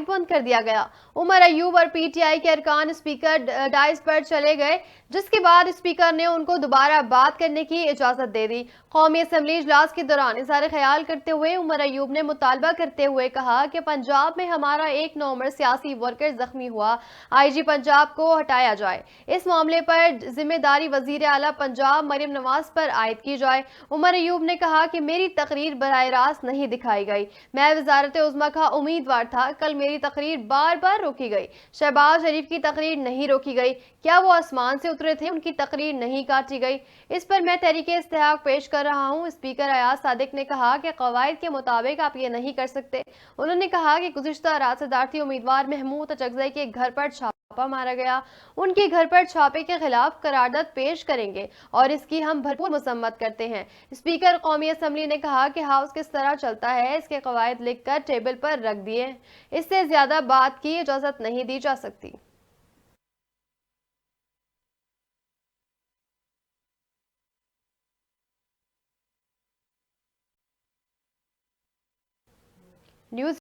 Mic बंद कर दिया गया। उमर अयूब और पीटीआई के अरकान स्पीकर डाइस पर चले गए, जिसके बाद स्पीकर ने उनको दोबारा बात करने की इजाजत दे दी। कौमी असम्बली इजलास के दौरान इज़हार ख्याल करते हुए उमर अयूब ने मुतालबा करते हुए कहा कि पंजाब में हमारा एक नौमर सियासी वर्कर जख्मी हुआ, IG पंजाब को हटाया जाए। इस मामले पर जिम्मेदारी वजीर आला पंजाब मरियम नवाज पर आयद की जाए। उमर अयूब ने कहा कि मेरी तकरीर बराह रास्त नहीं दिखाई गई, मैं वजारत उज़्मा का उम्मीदवार था। कल मेरी तकरीर बार बार रोकी गई। शहबाज शरीफ की तकरीर नहीं रोकी गई, क्या वो आसमान से उतरे थे? उनकी तकरीर नहीं काटी गई। इस पर मैं तहरीके इस्तेहाक पेश कर रहा हूँ। स्पीकर अयाज सादिक ने कहा कि कवायद के मुताबिक आप ये नहीं कर सकते। उन्होंने कहा कि गुज़िश्ता रात सदारती उम्मीदवार महमूद अचकज़ई के घर पर छापा मारा गया, उनके घर पर छापे के खिलाफ करारदाद पेश करेंगे और इसकी हम भरपूर मसम्मत करते हैं। स्पीकर कौमी असम्बली ने कहा कि हाउस किस तरह चलता है इसके कवायद लिखकर टेबल पर रख दिए, इससे ज्यादा बात की इजाजत नहीं दी जा सकती। न्यूज